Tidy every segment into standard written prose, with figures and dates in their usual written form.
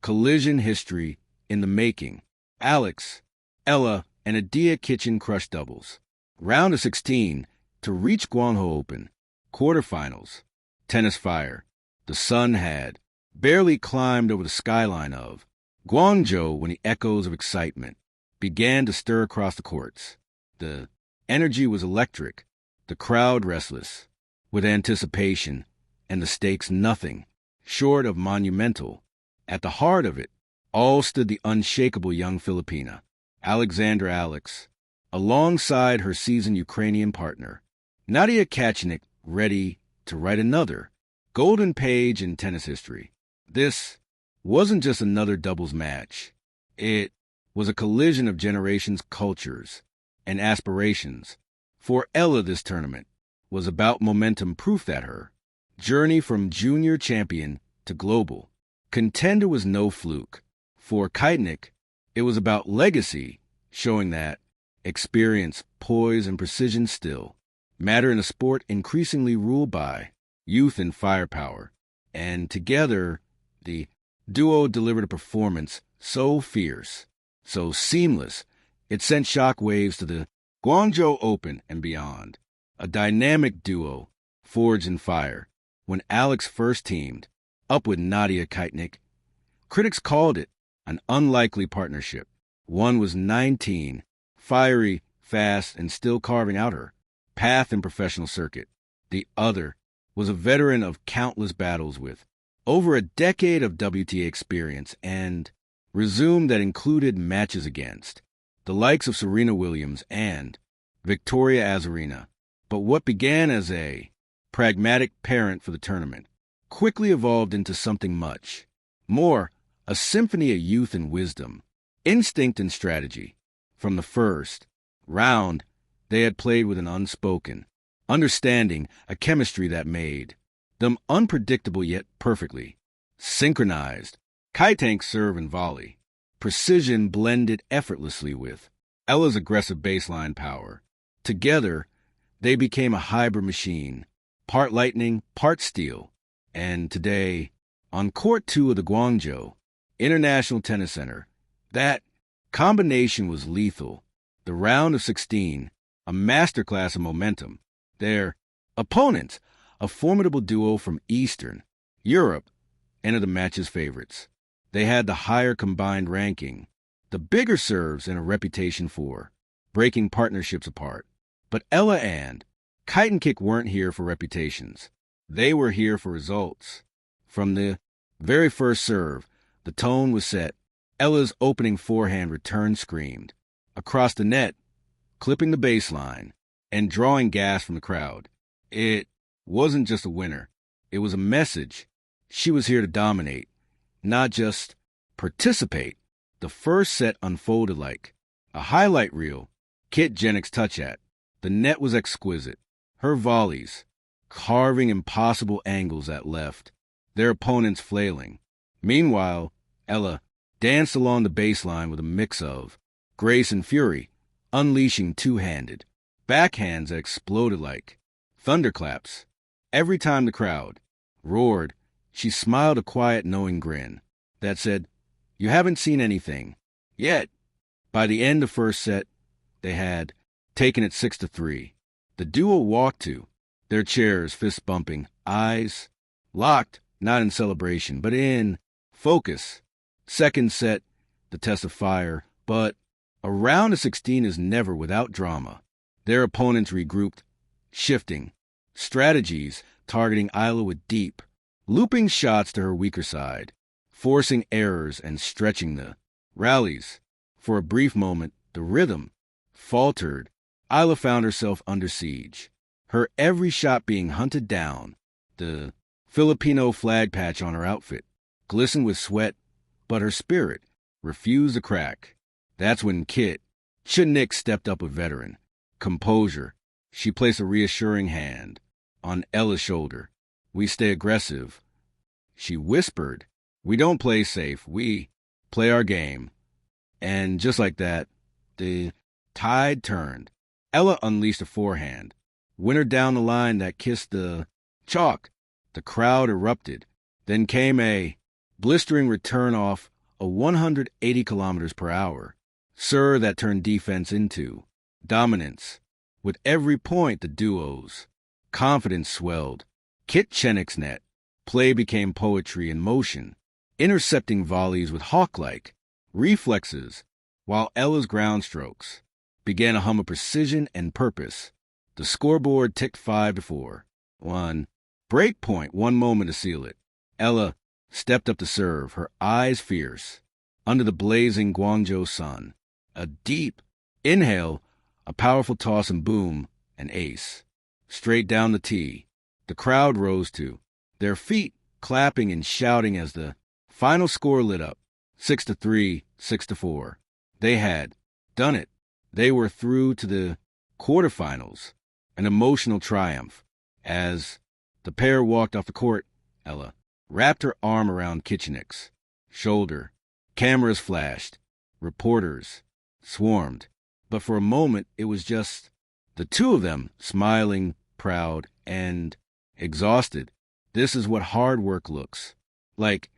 Collision history in the making. Alex, Eala, and Nadiia Kichenok crushed doubles. Round of 16 to reach Guangzhou Open. Quarterfinals. Tennis fire. The sun had barely climbed over the skyline of Guangzhou when the echoes of excitement began to stir across the courts. The energy was electric, the crowd restless, with anticipation, and the stakes nothing short of monumental. At the heart of it all stood the unshakable young Filipina, Alex, alongside her seasoned Ukrainian partner, Nadiia Kichenok, ready to write another golden page in tennis history. This wasn't just another doubles match. It was a collision of generations, cultures, and aspirations. For Eala, this tournament was about momentum, proof that her journey from junior champion to global contender was no fluke. For Kichenok, it was about legacy, showing that experience, poise, and precision still matter in a sport increasingly ruled by youth and firepower. And together, the duo delivered a performance so fierce, so seamless, it sent shockwaves to the Guangzhou Open and beyond. A dynamic duo forged in fire. When Alex first teamed up with Nadiia Kichenok, critics called it an unlikely partnership. One was 19, fiery, fast, and still carving out her path in professional circuit. The other was a veteran of countless battles with over a decade of WTA experience and resume that included matches against the likes of Serena Williams and Victoria Azarenka. But what began as a pragmatic parent for the tournament quickly evolved into something much more, a symphony of youth and wisdom, instinct and strategy. From the first round, they had played with an unspoken understanding, a chemistry that made them unpredictable yet perfectly synchronized. Kichenok's serve and volley precision blended effortlessly with Eala's aggressive baseline power. Together, they became a hybrid machine, part lightning, part steel. And today, on Court 2 of the Guangzhou International Tennis Center, that combination was lethal. The round of 16, a masterclass of momentum. Their opponents, a formidable duo from Eastern Europe, entered the match's favorites. They had the higher combined ranking, the bigger serves, and a reputation for breaking partnerships apart. But Eala and Kichenok weren't here for reputations. They were here for results. From the very first serve, the tone was set. Eala's opening forehand return screamed across the net, clipping the baseline and drawing gas from the crowd. It wasn't just a winner. It was a message. She was here to dominate, not just participate. The first set unfolded like a highlight reel. Kichenok's touch at the net was exquisite. Her volleys, carving impossible angles at left, their opponents flailing. Meanwhile, Eala danced along the baseline with a mix of grace and fury, unleashing two-handed backhands that exploded like thunderclaps. Every time the crowd roared, she smiled a quiet, knowing grin that said, "You haven't seen anything yet." By the end of first set, they had taken it 6-3. The duo walked to their chairs, fists bumping, eyes locked, not in celebration, but in focus. Second set, the test of fire, but a round of 16 is never without drama. Their opponents regrouped, shifting strategies, targeting Eala with deep, looping shots to her weaker side, forcing errors and stretching the rallies. For a brief moment, the rhythm faltered. Eala found herself under siege, her every shot being hunted down. The Filipino flag patch on her outfit glistened with sweat, but her spirit refused to crack. That's when Kichenok stepped up with veteran composure. She placed a reassuring hand on Eala's shoulder. "We stay aggressive," she whispered. "We don't play safe. We play our game." And just like that, the tide turned. Eala unleashed a forehand, winner down the line that kissed the chalk. The crowd erupted. Then came a blistering return off a 180 kilometers per hour serve that turned defense into dominance. With every point, the duo's confidence swelled. Kichenok's net play became poetry in motion, intercepting volleys with hawk-like reflexes, while Eala's ground strokes began a hum of precision and purpose. The scoreboard ticked 5-4. 1. Break point, one moment to seal it. Eala stepped up to serve, her eyes fierce, under the blazing Guangzhou sun. A deep inhale, a powerful toss, and boom, an ace. Straight down the tee. The crowd rose to their feet, clapping and shouting as the final score lit up. 6-3, 6-4. They had done it. They were through to the quarterfinals. An emotional triumph. As the pair walked off the court, Eala wrapped her arm around Kichenok's shoulder. Cameras flashed. Reporters swarmed. But for a moment, it was just the two of them, smiling, proud, and exhausted. This is what hard work looks like.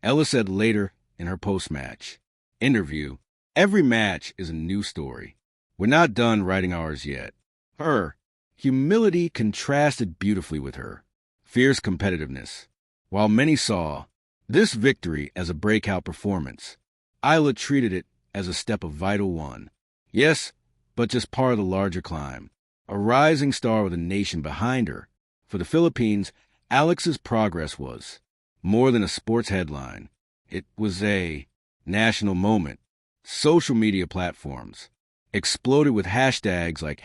Eala said later in her post-match interview, every match is a new story. We're not done writing ours yet. Her humility contrasted beautifully with her fierce competitiveness. While many saw this victory as a breakout performance, Eala treated it as a step of vital one. Yes, but just part of the larger climb. A rising star with a nation behind her. For the Philippines, Alex's progress was more than a sports headline. It was a national moment. Social media platforms exploded with hashtags like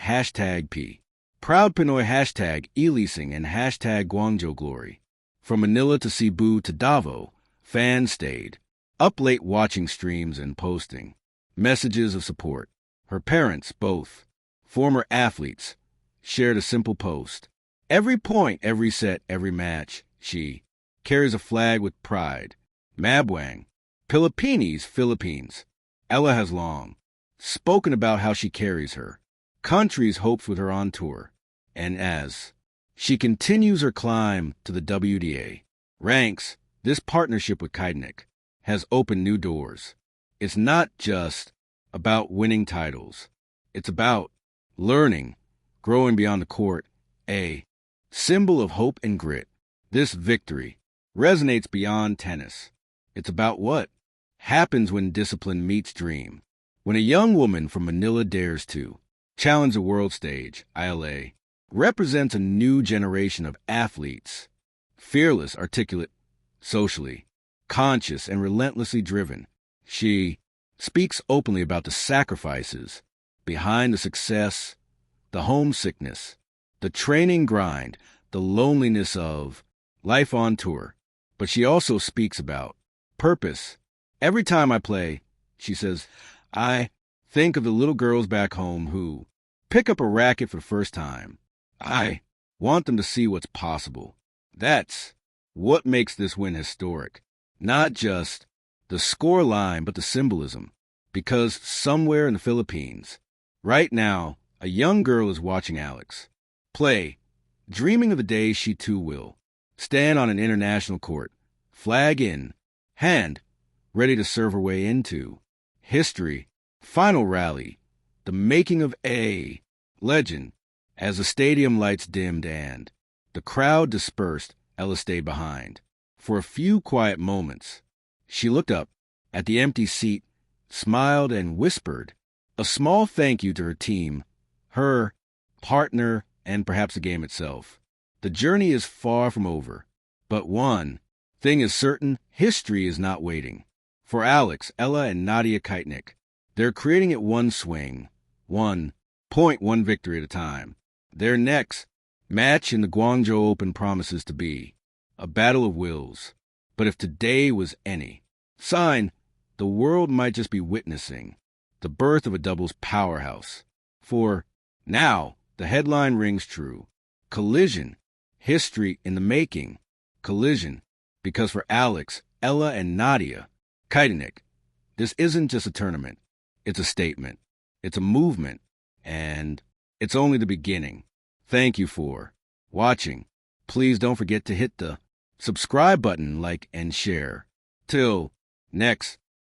#P, Proud Pinoy, #Elising, and #Guangzhou Glory. From Manila to Cebu to Davao, fans stayed up late watching streams and posting messages of support. Her parents, both former athletes, shared a simple post. Every point, every set, every match, she carries a flag with pride. Mabwang, Philippines. Eala has long spoken about how she carries her country's hopes with her on tour. And as she continues her climb to the WDA ranks, this partnership with Kichenok has opened new doors. It's not just about winning titles. It's about learning, growing beyond the court, a symbol of hope and grit. This victory resonates beyond tennis. It's about what happens when discipline meets dream. When a young woman from Manila dares to challenge the world stage, Eala represents a new generation of athletes, fearless, articulate, socially conscious, and relentlessly driven. She speaks openly about the sacrifices behind the success, the homesickness, the training grind, the loneliness of life on tour. But she also speaks about purpose. Every time I play, she says, I think of the little girls back home who pick up a racket for the first time. I want them to see what's possible. That's what makes this win historic. Not just the score line, but the symbolism. Because somewhere in the Philippines, right now, a young girl is watching Alex play, dreaming of the day she too will stand on an international court, flag in hand, ready to serve her way into history. Final rally, the making of a legend. As the stadium lights dimmed and the crowd dispersed, Eala stayed behind. For a few quiet moments, she looked up at the empty seat, smiled, and whispered a small thank you to her team, her partner, and perhaps the game itself. The journey is far from over, but one thing is certain: history is not waiting. For Alex, Eala, and Nadiia Kichenok, they're creating it one swing, one point, one victory at a time. Their next match in the Guangzhou Open promises to be a battle of wills. But if today was any sign, the world might just be witnessing the birth of a doubles powerhouse. For now, the headline rings true. Collision, history in the making. Collision, because for Alex, Eala, and Nadiia Kichenok, this isn't just a tournament. It's a statement. It's a movement. And it's only the beginning. Thank you for watching. Please don't forget to hit the subscribe button, like, and share. Till next